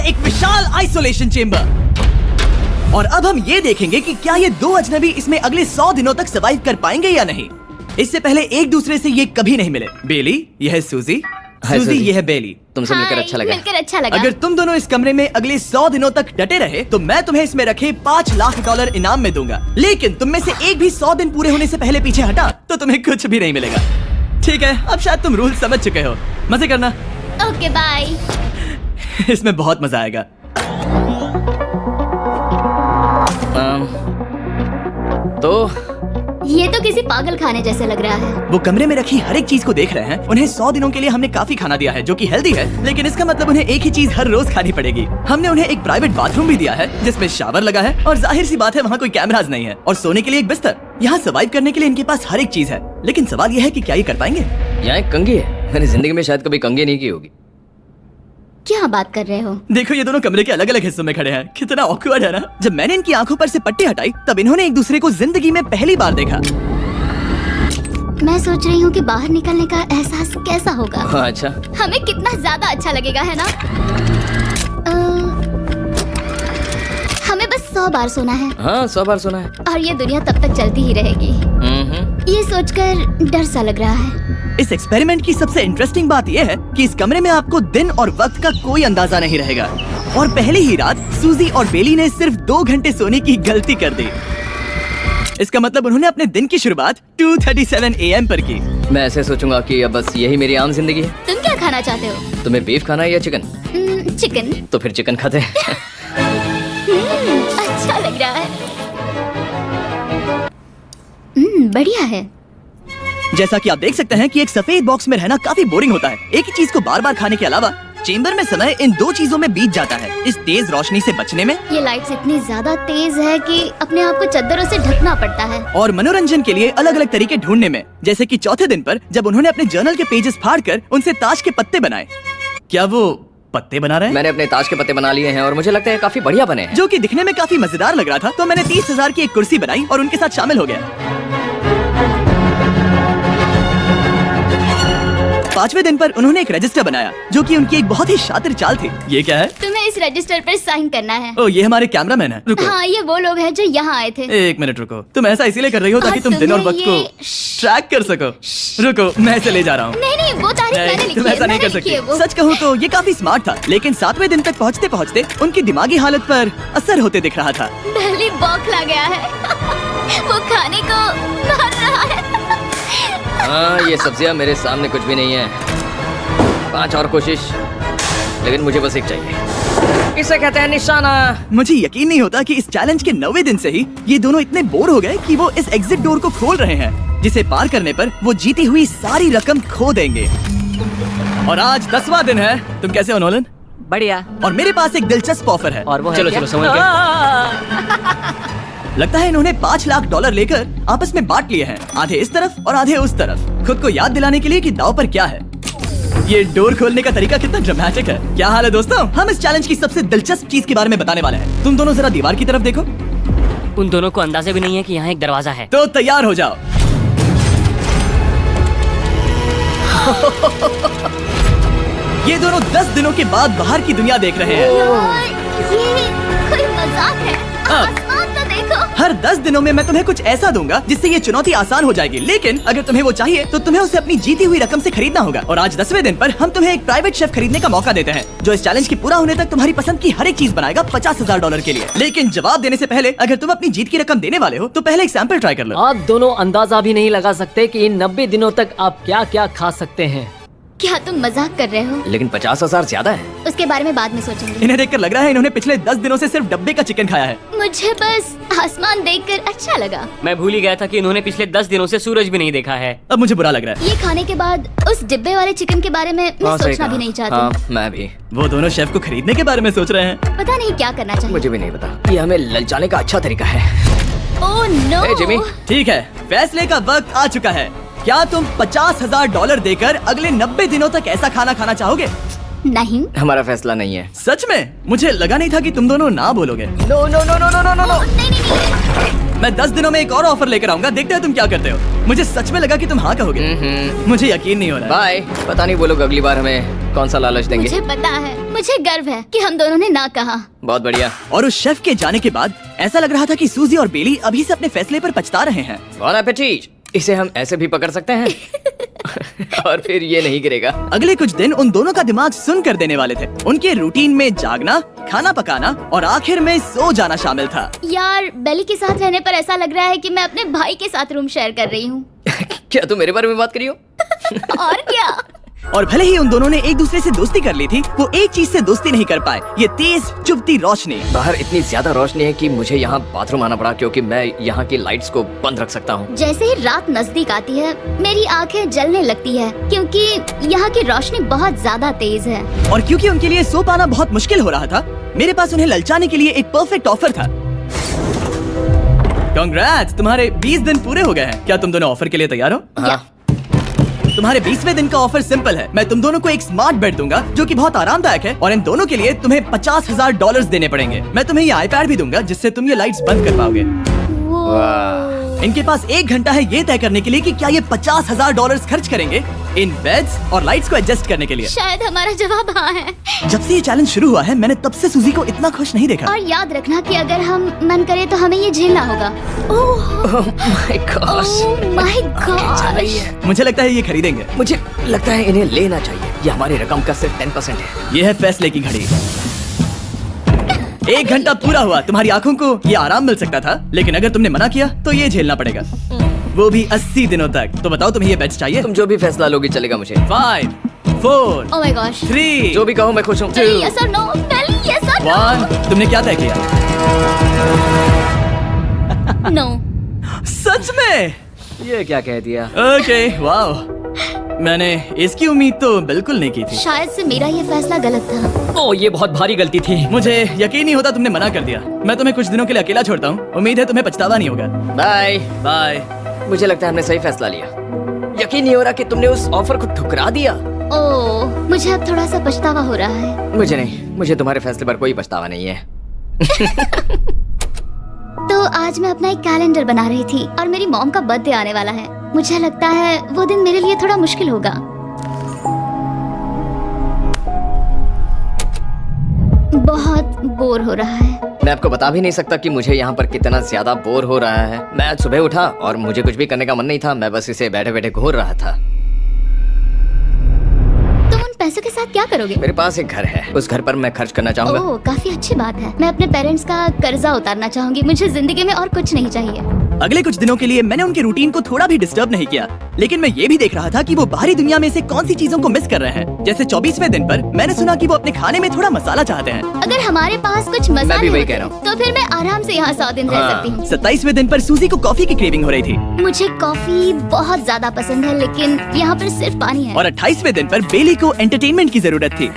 है एक विशाल isolation chamber. और अब हम ये देखेंगे कि क्या ये दो अजनबी इसमें अगले 100 दिनों तक सर्वाइव कर पाएंगे या नहीं। इससे पहले एक दूसरे से ये कभी नहीं मिले। बेली, यह है सूजी, सूजी ये है बेली। तुमसे मिलकर अच्छा लगा। अगर तुम दोनों इस कमरे में अगले 100 दिनों तक डटे रहे तो मैं तुम्हें इसमें रखे $5 लाख इनाम में दूंगा। लेकिन तुम में से एक भी 100 दिन पूरे होने से पहले पीछे हटा तो तुम्हें कुछ भी नहीं मिलेगा। ठीक है, अब शायद तुम रूल समझ चुके हो। मजे करना। Okay bye. इसमें बहुत मजा आएगा। तो ये तो किसी पागल खाने जैसे लग रहा है। वो कमरे में रखी हर एक चीज को देख रहे हैं। उन्हें 100 दिनों के लिए हमने काफी खाना दिया है जो कि हेल्दी है, लेकिन इसका मतलब उन्हें एक ही चीज हर रोज खानी पड़ेगी। हमने उन्हें एक प्राइवेट बाथरूम भी दिया है जिसमें शावर लगा है और जाहिर सी बात है वहाँ कोई कैमराज नहीं है, और सोने के लिए एक बिस्तर। यहाँ सर्वाइव करने के लिए इनके पास हर एक चीज है, लेकिन सवाल यह है कि क्या ये कर पाएंगे। यहाँ एक कंघी है। मैंने जिंदगी में शायद कभी कंघी नहीं की होगी। क्या बात कर रहे हो? देखो ये दोनों कमरे के अलग अलग हिस्सों में खड़े हैं। कितना ऑकवर्ड है ना। जब मैंने इनकी आंखों पर से पट्टी हटाई तब इन्होंने एक दूसरे को जिंदगी में पहली बार देखा। मैं सोच रही हूँ कि बाहर निकलने का एहसास कैसा होगा। अच्छा, हमें कितना ज्यादा अच्छा लगेगा, है ना? हमें बस 100 बार सोना है। हाँ 100 बार सोना है। और ये दुनिया तब तक चलती ही रहेगी। ये सोचकर डर सा लग रहा है। इस एक्सपेरिमेंट की सबसे इंटरेस्टिंग बात यह है कि इस कमरे में आपको दिन और वक्त का कोई अंदाजा नहीं रहेगा। और पहली ही रात सूजी और बेली ने सिर्फ 2 घंटे सोने की गलती कर दी। इसका मतलब उन्होंने अपने दिन की शुरुआत 2:37 AM पर की। मैं ऐसे सोचूंगा कि अब बस यही मेरी आम जिंदगी है। तुम क्या खाना चाहते हो? तुम्हें बीफ खाना है या चिकन? चिकन। तो फिर चिकन खाते हैं। अच्छा लग रहा है। बढ़िया है। जैसा कि आप देख सकते हैं कि एक सफेद बॉक्स में रहना काफी बोरिंग होता है। एक ही चीज को बार बार खाने के अलावा चेंबर में समय इन 2 चीजों में बीत जाता है। इस तेज रोशनी से बचने में, ये लाइट्स इतनी ज्यादा तेज है कि अपने आप को चद्दरों से ढकना पड़ता है, और मनोरंजन के लिए अलग अलग तरीके ढूंढने में। जैसे कि चौथे दिन पर जब उन्होंने अपने जर्नल के पेजेस फाड़कर उनसे ताश के पत्ते बनाए। क्या वो पत्ते बना रहे हैं? मैंने अपने ताश के पत्ते बना लिए हैं और मुझे लगता है काफी बढ़िया बने हैं। जो कि दिखने में काफी मजेदार लग रहा था, तो मैंने 30,000 की एक कुर्सी बनाई और उनके साथ शामिल हो गया। 5वें दिन पर उन्होंने एक रजिस्टर बनाया जो कि उनकी एक बहुत ही शातिर चाल थी। ये क्या है? तुम्हें इस रजिस्टर पर साइन करना है। ओ, ये हमारे कैमरामैन है। रुको। हाँ, ये वो लोग हैं जो यहाँ आए थे। 1 मिनट रुको। तुम ऐसा इसीलिए कर रही हो ताकि तुम दिन और वक्त को ट्रैक कर सको। रुको, मैं इसे ले जा रहा हूँ। नहीं, वो तारीख मैंने लिखी है। तुम ऐसा नहीं कर सकती। सच कहूँ तो ये काफी स्मार्ट था, लेकिन 7वें दिन तक पहुँचते पहुँचते उनकी दिमागी हालत पर असर होते दिख रहा था। डली बौखला गया है। वो खाने को मार रहा है। हाँ, ये सब्जियाँ मेरे सामने कुछ भी नहीं है। 5 और कोशिश, लेकिन मुझे बस एक चाहिए। इसे कहते हैं निशाना। मुझे यकीन नहीं होता कि इस चैलेंज के 9वें दिन से ही ये दोनों इतने बोर हो गए कि वो इस एग्जिट डोर को खोल रहे हैं, जिसे पार करने पर वो जीती हुई सारी रकम खो देंगे। और आज 10वां दिन है। तुम कैसे हो नोलन? बढ़िया। और मेरे पास एक दिलचस्प ऑफर है। और वो चलो है चलो समझ गए। लगता है इन्होंने $5 लाख लेकर आपस में बांट लिए हैं, आधे इस तरफ और आधे उस तरफ, खुद को याद दिलाने के लिए कि दांव पर क्या है। ये डोर खोलने का तरीका कितना ड्रामेटिक है। क्या हाल है दोस्तों? हम इस चैलेंज की सबसे दिलचस्प चीज के बारे में बताने वाले हैं। तुम दोनों जरा दीवार की तरफ देखो। उन दोनों को अंदाजा भी नहीं है कि यहाँ एक दरवाजा है। तो तैयार हो जाओ। ये दोनों 10 दिनों के बाद बाहर की दुनिया देख रहे हैं। ये कोई मजाक है। आसमान तो देखो। हर 10 दिनों में मैं तुम्हें कुछ ऐसा दूंगा जिससे ये चुनौती आसान हो जाएगी, लेकिन अगर तुम्हें वो चाहिए तो तुम्हें उसे अपनी जीती हुई रकम से खरीदना होगा। और आज 10वें दिन पर हम तुम्हें एक प्राइवेट शेफ खरीदने का मौका देते हैं जो इस चैलेंज के पूरा होने तक तुम्हारी पसंद की हर एक चीज बनाएगा $50,000 के लिए। लेकिन जवाब देने से पहले अगर तुम अपनी जीत की रकम देने वाले हो तो पहले एक सैंपल ट्राई कर लो। आप दोनों अंदाजा भी नहीं लगा सकते कि इन 90 दिनों तक आप क्या क्या खा सकते हैं। क्या तुम मजाक कर रहे हो? लेकिन 50,000 ज्यादा है। उसके बारे में बाद में सोचेंगे। इन्हें देखकर लग रहा है इन्होंने पिछले 10 दिनों से सिर्फ डब्बे का चिकन खाया है। मुझे बस आसमान देखकर अच्छा लगा। मैं भूल ही गया था कि इन्होंने पिछले 10 दिनों से सूरज भी नहीं देखा है। अब मुझे बुरा लग रहा है। ये खाने के बाद उस डिब्बे वाले चिकन के बारे में मैं सोचना भी नहीं चाहती। हाँ, मैं भी। वो दोनों शेफ को खरीदने के बारे में सोच रहे हैं। पता नहीं क्या करना चाहिए। मुझे भी नहीं पता। ये हमें ललचाने का अच्छा तरीका है। Oh no. ए, जिमी। ठीक है, फैसले का वक्त आ चुका है। क्या तुम $50,000 देकर अगले 90 दिनों तक ऐसा खाना खाना चाहोगे? नहीं। हमारा फैसला नहीं है। सच में? मुझे लगा नहीं था कि तुम दोनों ना बोलोगे। No no no no no no no no. नहीं नहीं नहीं। मैं 10 दिनों में एक और ऑफर लेकर आऊंगा, देखते हैं तुम क्या करते हो। मुझे सच में लगा कि तुम हाँ कहोगे। मुझे यकीन नहीं हो रहा है। बाय। पता नहीं वो लोग अगली बार हमें कौन सा लालच देंगे। मुझे पता है, मुझे गर्व है कि हम दोनों ने ना कहा। बहुत बढ़िया। और उस शेफ के जाने के बाद ऐसा लग रहा था कि सूजी और बेली अभी से अपने फैसले पर पछता रहे हैं। बॉन एपेटीट। इसे हम ऐसे भी पकड़ सकते हैं और फिर ये नहीं गिरेगा। अगले कुछ दिन उन दोनों का दिमाग सुन कर देने वाले थे। उनके रूटीन में जागना, खाना पकाना और आखिर में सो जाना शामिल था। यार, बेली के साथ रहने पर ऐसा लग रहा है कि मैं अपने भाई के साथ रूम शेयर कर रही हूँ। क्या तुम मेरे बारे में बात करी हो? और क्या। और भले ही उन दोनों ने एक दूसरे से दोस्ती कर ली थी, वो एक चीज से दोस्ती नहीं कर पाए, ये तेज चुभती रोशनी। बाहर इतनी ज्यादा रोशनी है कि मुझे यहाँ बाथरूम आना पड़ा क्योंकि मैं यहाँ की लाइट्स को बंद रख सकता हूँ। जैसे ही रात नजदीक आती है मेरी आंखें जलने लगती है क्योंकि यहाँ की रोशनी बहुत ज्यादा तेज है। और क्योंकि उनके लिए सो पाना बहुत मुश्किल हो रहा था, मेरे पास उन्हें ललचाने के लिए एक परफेक्ट ऑफर था। कांग्रेट्स, तुम्हारे 20 दिन पूरे हो गए हैं। क्या तुम दोनों ऑफर के लिए तैयार हो? हाँ। तुम्हारे 20वें दिन का ऑफर सिंपल है। मैं तुम दोनों को एक स्मार्ट बेड दूंगा जो कि बहुत आरामदायक है, और इन दोनों के लिए तुम्हें $50,000 देने पड़ेंगे। मैं तुम्हें ये iPad भी दूंगा जिससे तुम ये लाइट्स बंद कर पाओगे। इनके पास 1 घंटा है ये तय करने के लिए कि क्या ये $50,000 खर्च करेंगे इन बेड्स और लाइट्स को एडजस्ट करने के लिए। शायद हमारा जवाब हाँ है। जब से ये चैलेंज शुरू हुआ है, मैंने तब से सूजी को इतना खुश नहीं देखा। और याद रखना कि अगर हम मन करे तो हमें ये झेलना होगा। Oh my God. My God. मुझे लगता है ये खरीदेंगे। मुझे लगता है इन्हें लेना चाहिए। ये हमारी रकम का सिर्फ 10% है। ये है फैसले की घड़ी। 1 घंटा पूरा हुआ, तुम्हारी आंखों को ये आराम मिल सकता था, लेकिन अगर तुमने मना किया तो ये झेलना पड़ेगा, वो भी 80 दिनों तक। तो बताओ, तुम्हें ये बेड्स चाहिए? तुम जो भी फैसला लोगी चलेगा मुझे। 5 4 ओह माय गॉश। 3 जो भी कहो मैं खुश हूँ। यस और नो। बेली, यस और 1। तुमने क्या तय किया? नो। सच में? ये क्या कह दिया? Okay, wow. मैंने इसकी उम्मीद तो बिल्कुल नहीं की थी। शायद से मेरा ये फैसला गलत था। ओ, ये बहुत भारी गलती थी। मुझे यकीन नहीं होता तुमने मना कर दिया। मैं तुम्हें कुछ दिनों के लिए अकेला छोड़ता हूँ। उम्मीद है तुम्हें पछतावा नहीं होगा। Bye bye. मुझे लगता है हमने सही फैसला लिया। यकीन नहीं हो रहा कि तुमने उस ऑफर को ठुकरा दिया। ओह, मुझे अब थोड़ा सा पछतावा हो रहा है। मुझे नहीं, मुझे तुम्हारे फैसले पर कोई पछतावा नहीं है। तो आज मैं अपना एक कैलेंडर बना रही थी और मेरी मॉम का बर्थडे आने वाला है। मुझे लगता है वो दिन मेरे लिए थोड़ा मुश्किल होगा। बहुत बोर हो रहा है। मैं आपको बता भी नहीं सकता कि मुझे यहाँ पर कितना ज्यादा बोर हो रहा है। मैं आज सुबह उठा और मुझे कुछ भी करने का मन नहीं था। मैं बस इसे बैठे बैठे घूर रहा था। तुम उन पैसों के साथ क्या करोगे? मेरे पास एक घर है, उस घर पर मैं खर्च करना चाहूंगा। ओह, काफी अच्छी बात है। मैं अपने पेरेंट्स का कर्जा उतारना चाहूंगी। मुझे जिंदगी में और कुछ नहीं चाहिए। अगले कुछ दिनों के लिए मैंने उनके रूटीन को थोड़ा भी डिस्टर्ब नहीं किया, लेकिन मैं ये भी देख रहा था कि वो बाहरी दुनिया में से कौन सी चीजों को मिस कर रहे हैं। जैसे 24वें दिन पर मैंने सुना कि वो अपने खाने में थोड़ा मसाला चाहते हैं। अगर हमारे पास कुछ मैं भी मसाले वही होते कह रहा हूँ। तो फिर मैं आराम से यहाँ 100 दिन रह सकती हूँ। 27वें दिन पर सूजी को कॉफी की क्रेविंग हो रही थी, मुझे कॉफी बहुत ज्यादा पसंद है, लेकिन यहाँ पर सिर्फ पानी है। और 28वें दिन पर बेली को एंटरटेनमेंट की जरूरत थी।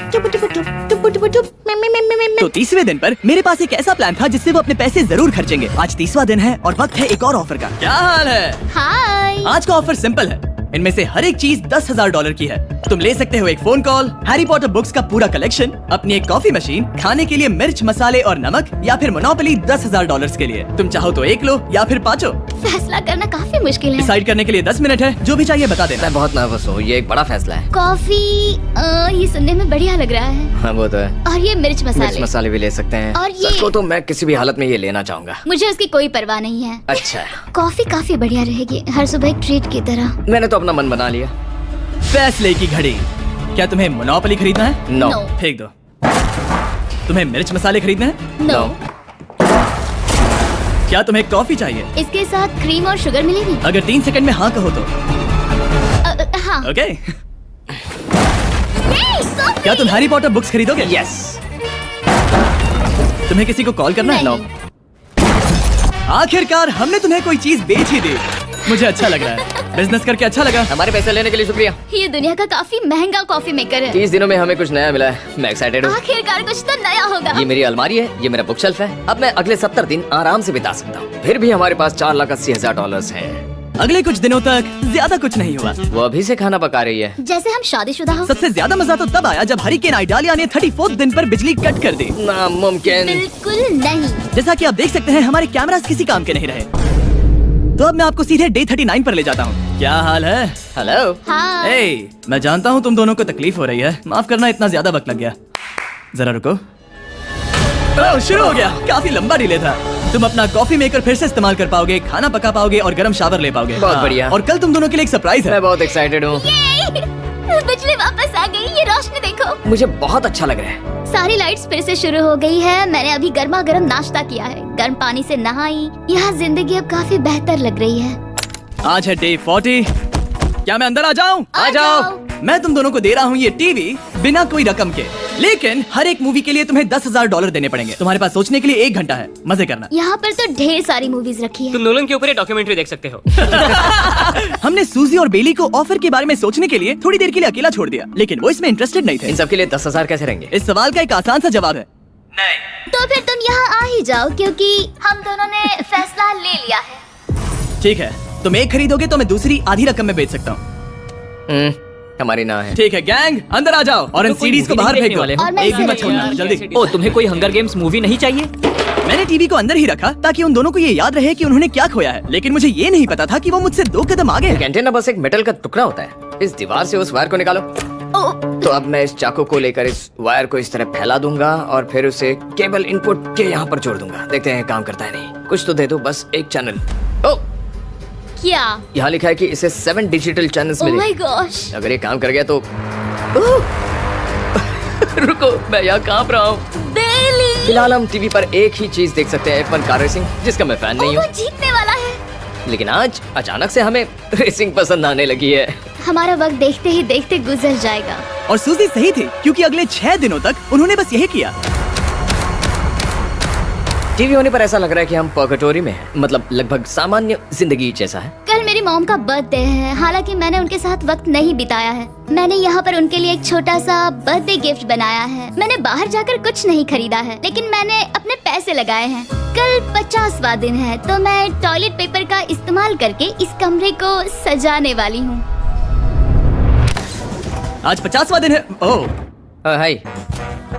तो 30वें दिन पर मेरे पास एक ऐसा प्लान था जिससे वो अपने पैसे जरूर खर्चेंगे। आज 30वां दिन है और वक्त है एक और ऑफर का। क्या हाल है? हाय। आज का ऑफर सिंपल है। इनमें से हर एक चीज $10,000 की है। तुम ले सकते हो एक phone call, Harry Potter books का पूरा कलेक्शन, अपनी एक कॉफी मशीन, खाने के लिए मिर्च मसाले और नमक, या फिर मोनोपोली $10,000 के लिए। तुम चाहो तो एक लो या फिर 5। फैसला करना काफी मुश्किल है। डिसाइड करने के लिए 10 मिनट है। जो भी चाहिए बता देना। मैं बहुत नर्वस हूँ। ये एक बड़ा फैसला है। कॉफी, ये सुनने में बढ़िया लग रहा है। हाँ वो तो है। और ये मिर्च मिर्च मसाले। मसाले भी ले सकते हैं। और ये- सच को तो मैं किसी भी हालत में ये लेना चाहूंगा। मुझे उसकी कोई परवाह नहीं है। अच्छा, कॉफी काफी बढ़िया रहेगी, हर सुबह एक ट्रीट की तरह। मैंने तो अपना मन बना लिया। फैसले की घड़ी। क्या तुम्हें मोनोपोली खरीदना है? नो। No। फेंक दो। तुम्हें मिर्च मसाले खरीदने हैं? नो। क्या तुम्हें कॉफी चाहिए? इसके साथ क्रीम और शुगर मिलेगी? अगर 3 सेकंड में हाँ कहो तो। हाँ। ओके। कॉफी। क्या तुम हैरी पॉटर बुक्स खरीदोगे? यस। तुम्हें किसी को कॉल करना है? नहीं। आखिरकार हमने तुम्हें कोई चीज बेच ही दी। मुझे अच्छा लग रहा है। बिजनेस करके अच्छा लगा। हमारे पैसे लेने के लिए शुक्रिया। ये दुनिया का काफी महंगा कॉफी मेकर है। 30 दिनों में हमें कुछ नया मिला है। मैं एक्साइटेड हूँ। आखिरकार कुछ तो नया होगा। ये मेरी अलमारी है, ये मेरा बुक शेल्फ है। अब मैं अगले 70 दिन आराम से बिता सकता हूँ। फिर भी हमारे पास $4,80,000 हैं। अगले कुछ दिनों तक ज्यादा कुछ नहीं हुआ। वो अभी से खाना पका रही है। जैसे हम शादीशुदा हो। सबसे ज्यादा मजा तो तब आया जब हरिकेन आइडालिया ने 34 दिन पर बिजली कट कर दी। नामुमकिन। बिल्कुल नहीं। जैसा कि आप देख सकते हैं हमारे कैमरास किसी काम के नहीं रहे। तो अब मैं आपको सीधे डे 39 पर ले जाता हूँ। क्या हाल है? हेलो। हाँ। ए, मैं जानता हूँ तुम दोनों को तकलीफ हो रही है। माफ करना इतना ज्यादा वक्त लग गया। जरा रुको। ओह, शुरू हो गया। काफी लंबा डिले था। तुम अपना कॉफी मेकर फिर से इस्तेमाल कर पाओगे, खाना पका पाओगे और गर्म शावर ले पाओगे। बहुत हाँ, बढ़िया। और कल तुम दोनों के लिए एक सरप्राइज है। मैं बहुत एक्साइटेड हूँ। बिजली वापस आ गई। ये रोशनी देखो। मुझे बहुत अच्छा लग रहा है। सारी लाइट्स फिर से शुरू हो गई है। मैंने अभी गर्मा गर्म नाश्ता किया है, गर्म पानी से नहाई। यहाँ जिंदगी अब काफी बेहतर लग रही है। आज है डे 40। क्या मैं अंदर आ जाऊँ? आ जाओ। मैं तुम दोनों को दे रहा हूँ ये टीवी बिना कोई रकम के, लेकिन हर एक मूवी के लिए तुम्हें $10,000 देने पड़ेंगे। तुम्हारे पास सोचने के लिए 1 घंटा है। मजे करना। यहाँ पर तो ढेर सारी मूवीज रखी है। तुम नोलन के ऊपर एक डॉक्यूमेंट्री देख सकते हो। हमने सूजी और बेली को ऑफर के बारे में सोचने के लिए थोड़ी देर के लिए अकेला छोड़ दिया, लेकिन वो इसमें इंटरेस्टेड नहीं थे। इन सब के लिए 10,000 कैसे रहेंगे? इस सवाल का एक आसान सा जवाब है तो फिर तुम यहाँ आ ही जाओ, क्योंकि हम दोनों ने फैसला ले लिया है। ठीक है, तुम एक खरीदोगे तो मैं दूसरी आधी रकम में बेच सकता हूँ। हमारी ना है। ठीक है गैंग, अंदर आ जाओ और इन तो कोई सीडीज को movie बाहर नहीं फेंक देखने दो। वाले हो? और मैं एक भी इसे मत छोड़ना, देखूंगी। जल्दी। ओ, तुम्हें कोई हंगर गेम्स मूवी नहीं चाहिए? मैंने टीवी को अंदर ही रखा ताकि उन दोनों को ये याद रहे कि उन्होंने क्या खोया है, लेकिन मुझे ये नहीं पता था कि वो मुझसे 2 कदम आगे हैं। एंटेना बस एक मेटल का टुकड़ा होता है। इस दीवार से उस वायर को निकालो। तो अब मैं इस चाकू को लेकर इस वायर को इस तरह फैला दूंगा और फिर उसे केबल इनपुट के यहाँ पर जोड़ दूंगा। देखते हैं काम करता है नहीं। कुछ तो दे दो, बस एक चैनल। ओ, क्या? यहाँ लिखा है कि इसे 7 डिजिटल चैनल्स ओह मिले। My gosh. अगर ये काम कर गया तो रुको, मैं यहाँ कांप रहा हूँ। बेली। फिलहाल हम टीवी पर एक ही चीज देख सकते हैं, F1 कार रेसिंग, जिसका मैं फैन नहीं वो हूँ। जीतने वाला है। लेकिन आज अचानक से हमें रेसिंग पसंद आने लगी है। हमारा वक्त देखते ही देखते गुजर जाएगा। और सूजी सही थी, क्योंकि अगले 6 दिनों तक उन्होंने बस यही किया। टीवी होने पर ऐसा लग रहा है कि हम पर्गेटोरी में हैं, मतलब लगभग सामान्य जिंदगी जैसा है। कल मेरी मॉम का बर्थडे है, हालांकि मैंने उनके साथ वक्त नहीं बिताया है। मैंने यहाँ पर उनके लिए एक छोटा सा बर्थडे गिफ्ट बनाया है। मैंने बाहर जाकर कुछ नहीं खरीदा है, लेकिन मैंने अपने पैसे लगाए हैं। कल 50वां दिन है, तो मैं टॉयलेट पेपर का इस्तेमाल करके इस कमरे को सजाने वाली हूँ। आज 50वां दिन है। ओह, हाय।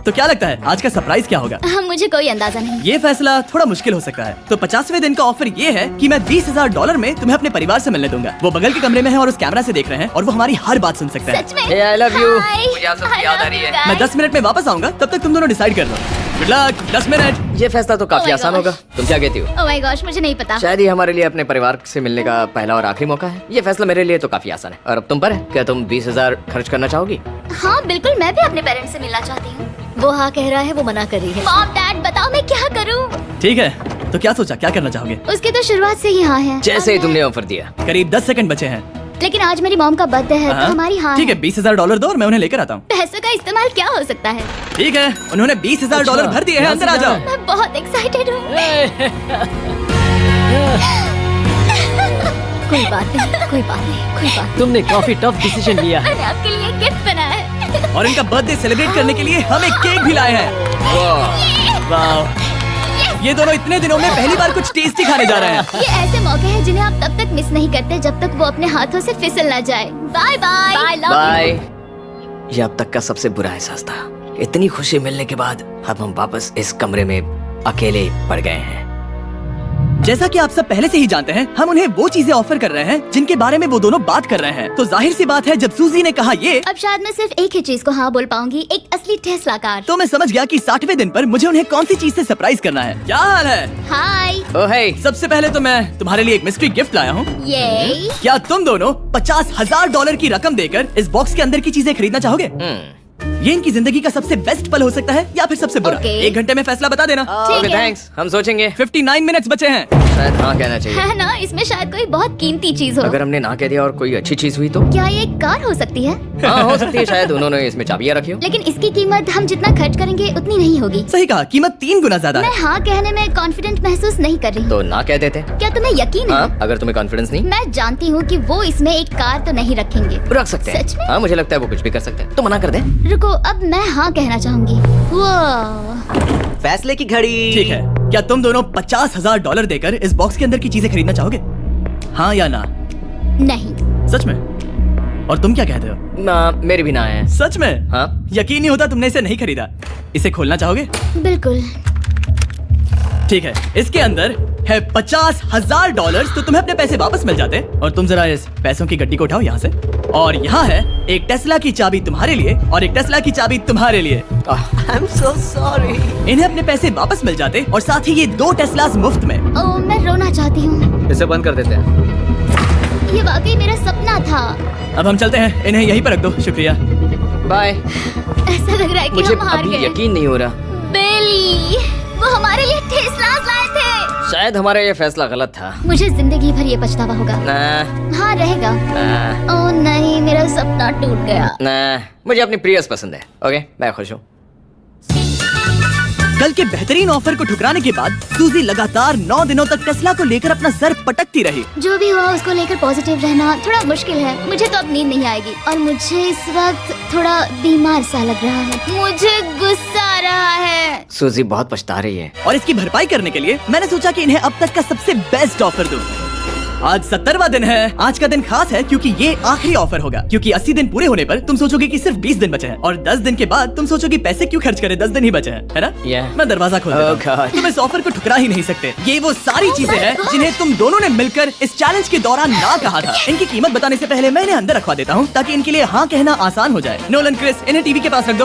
तो क्या लगता है आज का सरप्राइज क्या होगा? मुझे कोई अंदाजा नहीं। ये फैसला थोड़ा मुश्किल हो सकता है। तो 50वें दिन का ऑफर ये है कि मैं $20,000 में तुम्हें अपने परिवार से मिलने दूंगा। वो बगल के कमरे में है और उस कैमरा से देख रहे हैं और वो हमारी हर बात सुन सकते हैं। सच में? Hey, I love you. Hi. मुझे आप सबकी I याद आ love रही you है। guys. मैं 10 मिनट में वापस आऊंगा, तब तक तुम दोनों डिसाइड कर लो। Good luck. 10 मिनट। ये फैसला तो काफी Oh my आसान gosh. होगा। तुम क्या कहती हो? ओह माय गॉश, मुझे नहीं पता। शायद ये हमारे लिए अपने परिवार से मिलने का पहला और आखिरी मौका है। ये फैसला मेरे लिए तो काफी आसान है। और अब तुम पर है। क्या तुम 20,000 खर्च करना चाहोगी? हाँ बिल्कुल, मैं भी अपने पेरेंट्स से मिलना चाहती हूँ। वो हाँ कह रहा है, वो मना कर रही है। मॉम डैड बताओ मैं क्या करूँ? ठीक है, तो क्या सोचा, क्या करना चाहोगे? उसकी तो शुरुआत से ही हाँ है। जैसे ही और तुमने ऑफर दिया। करीब 10 सेकंड बचे हैं। लेकिन आज मेरी मॉम का बर्थडे है, तो हमारी हाँ ठीक है, $20,000 दो और मैं उन्हें लेकर आता हूँ। पैसों का इस्तेमाल क्या हो सकता है? ठीक है, उन्होंने $20,000 भर दिए हैं। अंदर आ जाओ। मैं बहुत एक्साइटेड हूँ। कोई बात नहीं, कोई बात नहीं, कोई बात नहीं। तुमने काफी टफ डिसीजन लिया है। मैंने आपके लिए गिफ्ट बनाया है। और इनका बर्थडे सेलिब्रेट करने के लिए हम एक केक भी लाए हैं। वाह, ये दोनों इतने दिनों में पहली बार कुछ टेस्टी खाने जा रहे हैं। ये ऐसे मौके हैं जिन्हें आप तब तक मिस नहीं करते जब तक वो अपने हाथों से फिसल ना जाए। Bye bye. Bye love bye. ये अब तक का सबसे बुरा एहसास था। इतनी खुशी मिलने के बाद अब हम वापस इस कमरे में अकेले पड़ गए हैं। जैसा कि आप सब पहले से ही जानते हैं, हम उन्हें वो चीजें ऑफर कर रहे हैं जिनके बारे में वो दोनों बात कर रहे हैं। तो जाहिर सी बात है, जब सूजी ने कहा ये, अब शायद मैं सिर्फ एक ही चीज को हाँ बोल पाऊंगी, एक असली टेस्ला कार। तो मैं समझ गया कि 60वें दिन पर मुझे उन्हें कौन सी चीज से सरप्राइज करना है। क्या हाल है? हाय। ओह हे। सबसे पहले तो मैं तुम्हारे लिए एक मिस्ट्री गिफ्ट लाया हूँ। ये क्या तुम दोनों $50,000 की रकम देकर इस बॉक्स के अंदर की चीजें खरीदना चाहोगे? ये इनकी जिंदगी का सबसे बेस्ट पल हो सकता है या फिर सबसे बुरा। Okay. 1 घंटे में फैसला बता देना। ठीक ओके है। थैंक्स, हम सोचेंगे। 59 मिनट्स बचे हैं। शायद हाँ कहना चाहिए। है ना, इसमें शायद कोई बहुत कीमती चीज हो। अगर हमने ना कह दिया और कोई अच्छी चीज हुई तो? क्या ये एक कार हो सकती है? हाँ हो सकती है, शायद उन्होंने इसमें चाबियां रखी हो। लेकिन इसकी कीमत हम जितना खर्च करेंगे उतनी नहीं होगी। सही कहा, कीमत 3 गुना ज्यादा मैं है। हाँ कहने में कॉन्फिडेंट महसूस नहीं कर रही। तो ना कह देते। क्या तुम्हें यकीन है? हाँ, अगर तुम्हें कॉन्फिडेंस नहीं, मैं जानती हूँ कि वो इसमें एक कार तो नहीं रखेंगे। रख सकते हैं। सच में? हाँ मुझे लगता है वो कुछ भी कर सकते हैं। तो मना कर दे। रुको, अब मैं हाँ कहना चाहूंगी। वाह, फैसले की घड़ी। ठीक है, क्या तुम दोनों $50,000 देकर इस बॉक्स के अंदर की चीजें खरीदना चाहोगे? हाँ या ना? नहीं। सच में? और तुम क्या कहते हो? ना, मेरी भी ना है। सच में? हाँ। यकीन नहीं होता तुमने इसे नहीं खरीदा। इसे खोलना चाहोगे? बिल्कुल। ठीक है, इसके अंदर है $50,000, तो तुम्हें अपने पैसे वापस मिल जाते। और तुम जरा इस पैसों की गड्डी को उठाओ यहाँ से। और यहाँ है एक टेस्ला की चाबी तुम्हारे लिए और एक टेस्ला की चाबी तुम्हारे लिए। I'm so sorry। इन्हें अपने पैसे वापस मिल जाते और साथ ही ये 2 टेस्लास मुफ्त में। ओह, मैं रोना चाहती हूँ। इसे बंद कर देते हैं। ये वाकई मेरा सपना था। अब हम चलते हैं, इन्हें यहीं पर रख दो। शुक्रिया। बाय। ऐसा लग रहा है कि मुझे हम हार अभी गए। यकीन नहीं हो रहा। बेली, वो हमारे लिए टेस्लास लाए थे। शायद हमारा ये फैसला गलत था। मुझे जिंदगी भर ये पछतावा होगा। ना, हाँ, रहेगा। ना, ओह नहीं, मेरा सपना टूट गया। ना, मुझे अपनी प्रियस पसंद है। ओके, मैं खुश हूँ। कल के बेहतरीन ऑफर को ठुकराने के बाद सूजी लगातार 9 दिनों तक टेस्ला को लेकर अपना सर पटकती रही। जो भी हुआ उसको लेकर पॉजिटिव रहना थोड़ा मुश्किल है। मुझे तो अब नींद नहीं आएगी और मुझे इस वक्त थोड़ा बीमार सा लग रहा है। मुझे गुस्सा आ रहा है। सूजी बहुत पछता रही है। और इसकी भरपाई करने के लिए मैंने सोचा कि इन्हें अब तक का सबसे बेस्ट ऑफर दूं। आज 70वां दिन है। आज का दिन खास है क्योंकि ये आखिरी ऑफर होगा। क्योंकि 80 दिन पूरे होने पर तुम सोचोगे कि सिर्फ 20 दिन बचे हैं और 10 दिन के बाद तुम सोचोगे पैसे क्यों खर्च करें, 10 दिन ही बचे हैं, है ना? Yeah. मैं दरवाजा खोल देता हूं। Oh God. तुम इस ऑफर को ठुकरा ही नहीं सकते। ये वो सारी चीजें हैं जिन्हें तुम दोनों ने मिलकर इस चैलेंज के दौरान ना कहा था। इनकी कीमत बताने से पहले मैं इन्हें अंदर रखवा देता हूँ ताकि इनके लिए हाँ कहना आसान हो जाए। नोलन, क्रिस, इन्हें टीवी के पास रख दो।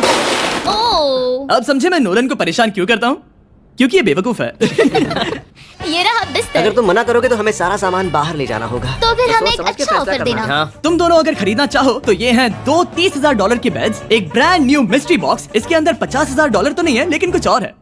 ओह, अब समझे मैं नोलन को परेशान क्यों करता हूँ? क्योंकि ये बेवकूफ है। ये रहा बिस्तर। अगर तुम मना करोगे तो हमें सारा सामान बाहर ले जाना होगा। तो फिर हमें सोच एक समझ के अच्छा फैसला ऑफर करना देना। हाँ। तुम दोनों अगर खरीदना चाहो तो ये हैं 2 $30,000 के बेड्स, एक ब्रांड न्यू मिस्ट्री बॉक्स। इसके अंदर $50,000 तो नहीं है लेकिन कुछ और है।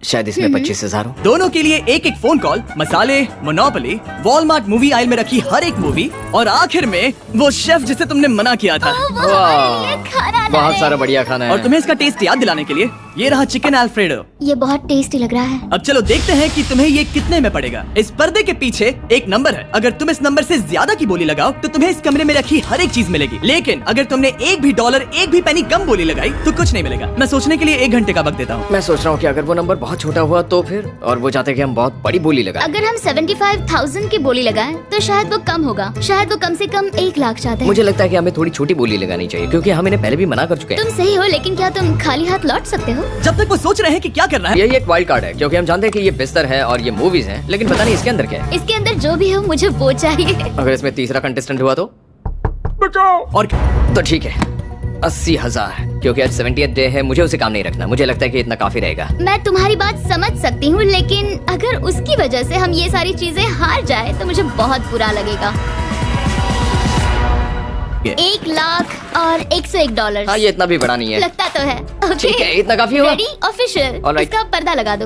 शायद इसमें 25,000 हो। दोनों के लिए एक एक फोन कॉल, मसाले, मोनोपोली, वॉलमार्ट मूवी आइल में रखी हर एक मूवी और आखिर में वो शेफ जिसे तुमने मना किया था। वो हमारे लिए खाना ला बहुत रहे सारा हैं। बढ़िया खाना है। और तुम्हें इसका टेस्ट याद दिलाने के लिए ये रहा चिकन अल्फ्रेडो। ये बहुत टेस्टी लग रहा है। अब चलो देखते हैं कि तुम्हें ये कितने में पड़ेगा। इस पर्दे के पीछे एक नंबर है। अगर तुम इस नंबर से ज्यादा की बोली लगाओ तो तुम्हें इस कमरे में रखी हर एक चीज मिलेगी। लेकिन अगर तुमने एक भी डॉलर, एक भी पेनी कम बोली लगाई तो कुछ नहीं मिलेगा। मैं सोचने के लिए 1 घंटे का वक्त देता हूँ। मैं सोच रहा हूँ कि अगर वो नंबर बहुत छोटा हुआ तो फिर, और वो चाहते कि हम बहुत बड़ी बोली लगाएं। अगर हम 75,000 की बोली लगाएं तो शायद वो कम होगा। शायद वो कम से कम 1 लाख चाहते हैं। मुझे लगता है कि हमें थोड़ी छोटी बोली लगानी चाहिए क्योंकि हम इन्हें पहले भी मना कर चुके हैं। तुम सही हो, लेकिन क्या तुम खाली हाथ लौट सकते हो? जब तक वो सोच रहे हैं कि क्या करना है। यही एक वाइल्ड कार्ड है क्योंकि हम जानते हैं कि ये बिस्तर है और ये मूवीज हैं, लेकिन पता नहीं इसके अंदर क्या है। इसके अंदर जो भी हो मुझे वो चाहिए। अगर इसमें तीसरा कंटेस्टेंट हुआ तो और तो ठीक है, 80,000, क्योंकि आज 70th डे है। मुझे उसे काम नहीं रखना। मुझे लगता है कि इतना काफी रहेगा। मैं तुम्हारी बात समझ सकती हूँ, लेकिन अगर उसकी वजह से हम ये सारी चीजें हार जाए तो मुझे बहुत बुरा लगेगा। 1 लाख और $101। हाँ, ये इतना भी बड़ा नहीं है। लगता तो है। Okay. ठीक है, इतना काफी हुआ। Ready, official. Alright. इसका पर्दा लगा दो।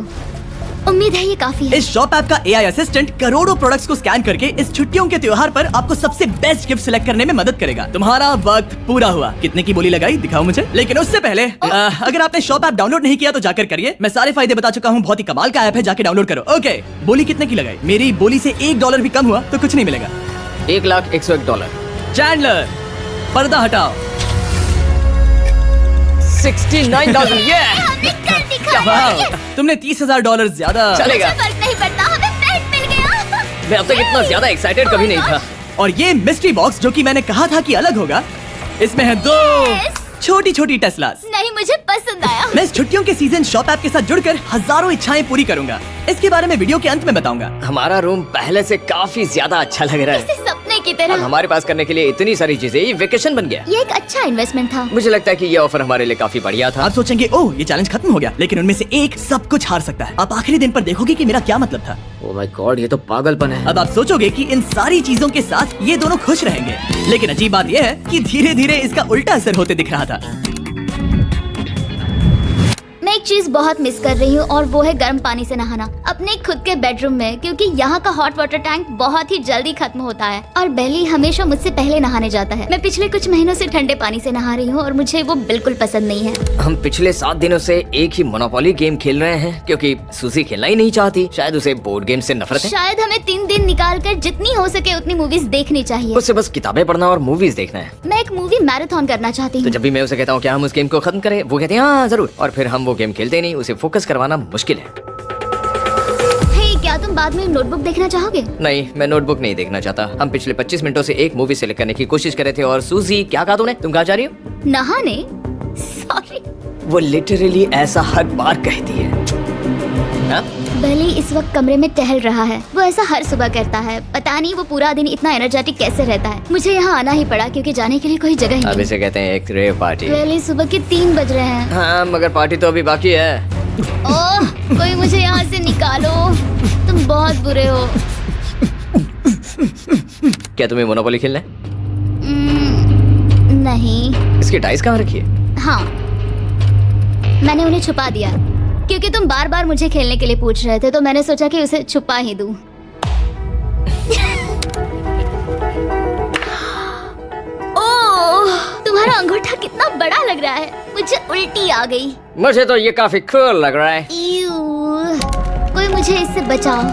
उम्मीद है ये काफी है। इस शॉप ऐप का AI असिस्टेंट करोड़ों प्रोडक्ट्स को स्कैन करके इस छुट्टियों के त्योहार पर आपको सबसे बेस्ट गिफ्ट सिलेक्ट करने में मदद करेगा। तुम्हारा वक्त पूरा हुआ। कितने की बोली लगाई दिखाओ मुझे। लेकिन उससे पहले अगर आपने शॉप ऐप डाउनलोड नहीं किया तो जाकर करिए। मैं सारे फायदे बता चुका हूँ। बहुत ही कमाल का ऐप है, जाके डाउनलोड करो। ओके, बोली कितने की लगाई? मेरी बोली से $1 भी कम हुआ तो कुछ नहीं मिलेगा। $1,01,000। चैंडलर, पर्दा हटाओ। 69,000। ये हमने कर दिखाया। वाह, तुमने $30,000 ज्यादा। चलेगा। मुझे फर्क नहीं पड़ता, हमें बेड मिल गया। मैं अब तक इतना ज्यादा एक्साइटेड कभी नहीं था। और ये मिस्ट्री बॉक्स जो कि मैंने कहा था कि अलग होगा, इसमें है 2 Yes. छोटी छोटी टेस्लास। नहीं, मुझे पसंद आया। मैं इस छुट्टियों के सीजन शॉप ऐप के साथ जुड़कर हजारों इच्छाएं पूरी करूंगा। इसके बारे में वीडियो के अंत में बताऊंगा। हमारा रूम पहले से काफी ज्यादा अच्छा लग रहा इसे है। सपने की अब तरह। हमारे पास करने के लिए इतनी सारी चीजें, ये वेकेशन बन गया। ये एक अच्छा इन्वेस्टमेंट था। मुझे लगता है कि ये ऑफर हमारे लिए काफी बढ़िया था। आप सोचेंगे ओह ये चैलेंज खत्म हो गया, लेकिन उनमें से एक सब कुछ हार सकता है। आप आखिरी दिन पर देखोगे कि मेरा क्या मतलब था। ओह माय गॉड, ये तो पागलपन है। अब आप सोचोगे कि इन सारी चीजों के साथ ये दोनों खुश रहेंगे, लेकिन अजीब बात यह है कि धीरे धीरे इसका उल्टा असर होते दिख रहा था। मैं एक चीज बहुत मिस कर रही हूँ और वो है गर्म पानी से नहाना अपने खुद के बेडरूम में, क्योंकि यहाँ का हॉट वाटर टैंक बहुत ही जल्दी खत्म होता है और बेली हमेशा मुझसे पहले नहाने जाता है। मैं पिछले कुछ महीनों से ठंडे पानी से नहा रही हूँ और मुझे वो बिल्कुल पसंद नहीं है। हम पिछले 7 दिनों से एक ही मोनोपोली गेम खेल रहे हैं क्योंकि सूजी खेलना ही नहीं चाहती। शायद उसे बोर्ड गेम से नफरत है। शायद हमें 3 दिन निकाल कर जितनी हो सके उतनी मूवीज देखनी चाहिए। उसे बस किताबें पढ़ना और मूवीज देखना है। मैं एक मूवी मैराथन करना चाहती तो हूँ। जब भी मैं उसे कहता हूँ क्या हम उस गेम को खत्म करें, वो कहते हैं हाँ जरूर, और फिर हम वो गेम खेलते नहीं। उसे फोकस करवाना मुश्किल है। हे, क्या क्या तुम बाद में नोटबुक देखना चाहोगे? नहीं, मैं नोटबुक नहीं देखना चाहता। हम पिछले 25 मिनटों से एक मूवी सेलेक्ट करने की कोशिश कर रहे थे। और सूजी, क्या कहा तूने? तुम कहाँ जा रही हो? नहाने? सॉरी। वो लिटरली ऐसा हर बार कहती है। हाँ? बली इस वक्त कमरे में टहल रहा है। वो ऐसा हर सुबह करता है। पता नहीं वो पूरा दिन इतना एनर्जेटिक कैसे रहता है। मुझे यहाँ आना ही पड़ा क्योंकि जाने के लिए कोई जगह ही अब नहीं। इसे कहते हैं एक रेव पार्टी। बली सुबह के 3 बज रहे हैं। हाँ, मगर पार्टी तो अभी बाकी है। ओह, कोई मुझे यहाँ से निकालो। तुम बहुत बुरे हो। क्या तुम्हें मोनोपोली खेलना है? नहीं। इसकी डाइस कहाँ रखी है? हाँ, मैंने उन्हें छुपा दिया क्योंकि तुम बार बार मुझे खेलने के लिए पूछ रहे थे, तो मैंने सोचा कि उसे छुपा ही दूं। ओह, तुम्हारा अंगूठा कितना बड़ा लग रहा है। मुझे उल्टी आ गई। मुझे तो ये काफी कूल लग रहा है। ईऊ, कोई मुझे इससे बचाओ।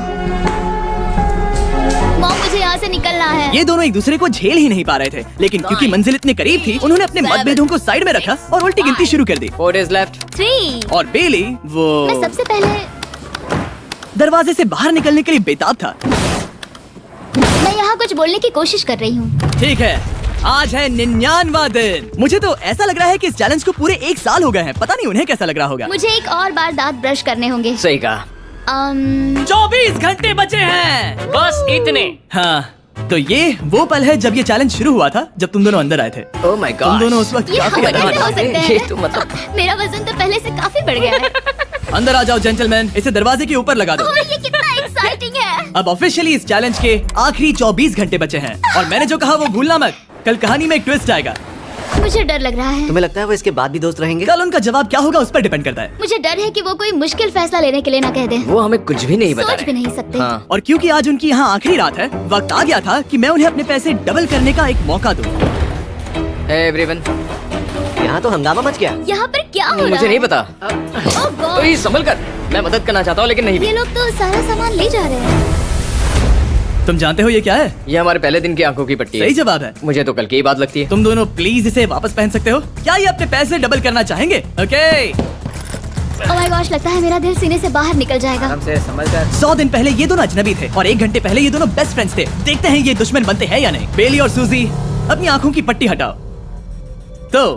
मॉम, मुझे यहाँ से निकलना है। ये दोनों एक दूसरे को झेल ही नहीं पा रहे थे, लेकिन क्योंकि मंजिल इतने करीब थी, उन्होंने अपने मतभेदों को साइड में रखा और उल्टी गिनती शुरू कर दी। 4 days left। 3। और बेली वो मैं सबसे पहले दरवाजे से बाहर निकलने के लिए बेताब था। मैं यहाँ कुछ बोलने की कोशिश कर रही हूँ। ठीक है, आज है 99वां दिन। मुझे तो ऐसा लग रहा है कि इस चैलेंज को पूरे 1 साल हो गए हैं। पता नहीं उन्हें कैसा लग रहा होगा। मुझे एक और बार दांत ब्रश करने होंगे। सही कहा। 24 घंटे बचे हैं। बस इतने। हाँ, तो ये वो पल है जब ये चैलेंज शुरू हुआ था, जब तुम दोनों अंदर आए थे। Oh my God. तुम दोनों उस वक्त ये काफी हम अलग कैसे हो थे। सकते हैं? ये तो मतलब मेरा वजन तो पहले से काफी बढ़ गया है। अंदर आ जाओ जेंटलमैन, इसे दरवाजे के ऊपर लगा दो। ओह, ये कितना एक्साइटिंग है। अब ऑफिशियली इस चैलेंज के आखिरी 24 घंटे बचे हैं। और मैंने जो कहा वो भूलना मत, कल कहानी में एक ट्विस्ट आएगा। मुझे डर लग रहा है। तुम्हें लगता है वो इसके बाद भी दोस्त रहेंगे? कल उनका जवाब क्या होगा उस पर डिपेंड करता है। मुझे डर है कि वो कोई मुश्किल फैसला लेने के लिए ना कह दे। वो हमें कुछ भी नहीं बता सोच भी रहे। नहीं सकते। हाँ। और क्योंकि आज उनकी यहाँ आखिरी रात है, वक्त आ गया था कि मैं उन्हें अपने पैसे डबल करने का एक मौका दूं। Hey everyone। यहाँ तो हंगामा मच गया। यहाँ पर क्या हो रहा है? मुझे नहीं पता। ओह गॉड, तो ये संभल कर, मैं मदद करना चाहता हूँ लेकिन नहीं भी। ये लोग तो सारा सामान ले जा रहे हैं। तुम जानते हो ये क्या है? ये हमारे पहले दिन की आंखों की पट्टी है। सही जवाब है। मुझे तो कल की ही बात लगती है। तुम दोनों प्लीज इसे वापस पहन सकते हो? क्या ये अपने पैसे डबल करना चाहेंगे? ओके। ओह माय गॉश, लगता है मेरा दिल सीने से बाहर निकल जाएगा। आराम से संभल कर। 100 दिन पहले ये दोनों अजनबी थे और 1 घंटे पहले ये दोनों बेस्ट फ्रेंड्स थे। देखते हैं ये दुश्मन बनते हैं या नहीं। बेली और सूजी, अपनी आंखों की पट्टी हटाओ। तो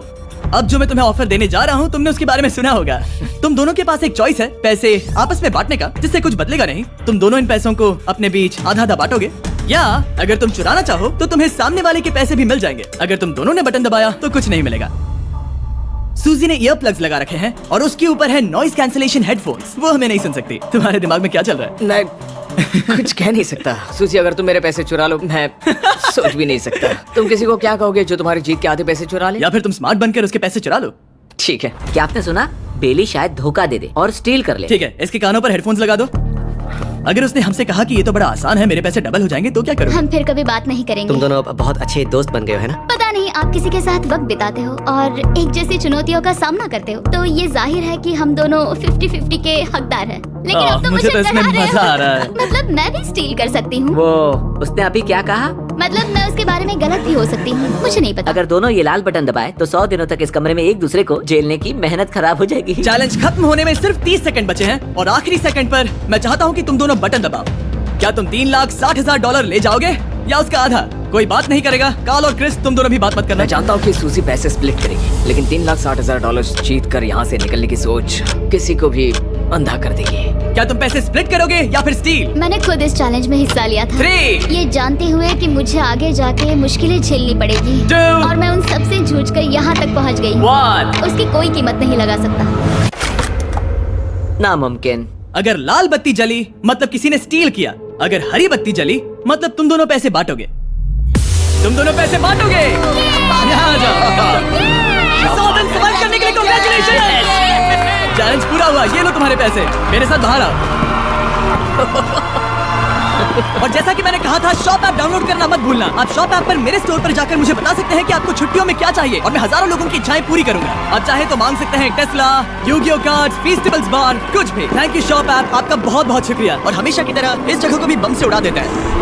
अब जो मैं तुम्हें ऑफर देने जा रहा हूँ, तुमने उसके बारे में सुना होगा। तुम दोनों के पास एक चॉइस है पैसे आपस में बांटने का, जिससे कुछ बदलेगा नहीं। तुम दोनों इन पैसों को अपने बीच आधा आधा बांटोगे, या अगर तुम चुराना चाहो तो तुम्हें सामने वाले के पैसे भी मिल जाएंगे। अगर तुम दोनों ने बटन दबाया तो कुछ नहीं मिलेगा। सूजी ने ईयर प्लग्स लगा रखे हैं और उसके ऊपर है नॉइस कैंसिलेशन हेडफोन्स। वो हमें नहीं सुन सकती। तुम्हारे दिमाग में क्या चल रहा है? मैं कुछ कह नहीं सकता। सूजी, अगर तुम मेरे पैसे चुरा लो, मैं सोच भी नहीं सकता। तुम किसी को क्या कहोगे जो तुम्हारी जीत के आधे पैसे चुरा ले? या फिर तुम स्मार्ट बनकर उसके पैसे चुरा लो। ठीक है। क्या आपने सुना? बेली शायद धोखा दे दे और स्टील कर ले। ठीक है, इसके कानों पर हेडफोन्स लगा दो। अगर उसने हमसे कहा कि ये तो बड़ा आसान है, मेरे पैसे डबल हो जाएंगे, तो क्या करोगे? हम फिर कभी बात नहीं करेंगे। तुम दोनों अब बहुत अच्छे दोस्त बन गए हो, है ना? पता नहीं, आप किसी के साथ वक्त बिताते हो और एक जैसी चुनौतियों का सामना करते हो, तो ये जाहिर है कि हम दोनों 50-50 के हकदार हैं। लेकिन अब तो मुझे तो इसमें डरा रहे मजा आ हो। रहा है। मतलब मैं भी स्टील कर सकती हूँ। वो उसने अभी क्या कहा? मतलब मैं उसके बारे में गलत भी हो सकती हूँ, मुझे नहीं पता। अगर दोनों ये लाल बटन दबाए तो 100 दिनों तक इस कमरे में एक दूसरे को झेलने की मेहनत खराब हो जाएगी। चैलेंज खत्म होने में सिर्फ 30 सेकंड बचे हैं और आखिरी सेकंड पर मैं चाहता हूँ कि तुम दोनों बटन दबाओ। क्या तुम $3,60,000 ले जाओगे या उसका आधा? कोई बात नहीं करेगा। कार्ल और क्रिस, तुम दोनों भी बात मत करना। मैं जानता हूँ कि सूजी पैसे स्प्लिट करेगी, लेकिन $3,60,000 जीत कर यहाँ से निकलने की सोच किसी को भी अंधा कर देगी। क्या तुम पैसे स्प्लिट करोगे या फिर स्टील? मैंने खुद इस चैलेंज में हिस्सा लिया था, 3, ये जानते हुए कि मुझे आगे जाके मुश्किलें झेलनी पड़ेगी 2, और मैं उन सब से जूझकर यहाँ तक पहुँच गई हूँ। 1। उसकी कोई कीमत नहीं लगा सकता। नामुमकिन। अगर लाल बत्ती जली मतलब किसी ने स्टील किया, अगर हरी बत्ती जली मतलब तुम दोनों पैसे बांटोगे। तुम दोनों पैसे बांटोगे। यहाँ आ जाओ। 100 दिन सर्वाइव करने के लिए कांग्रेचुलेशन। चैलेंज पूरा हुआ। ये लो तुम्हारे पैसे, मेरे साथ बाहर आओ। और जैसा कि मैंने कहा था, शॉप ऐप डाउनलोड करना मत भूलना। आप शॉप ऐप पर मेरे स्टोर पर जाकर मुझे बता सकते हैं कि आपको छुट्टियों में क्या चाहिए और मैं हजारों लोगों की इच्छाएं पूरी करूंगा। आप चाहे तो मांग सकते हैं टेस्ला, यूगियो कार्ड्स, फेस्टिवल्स बार, कुछ भी। थैंक यू शॉप ऐप, आपका बहुत बहुत शुक्रिया। और हमेशा की तरह इस जगह को भी बम से उड़ा देता है।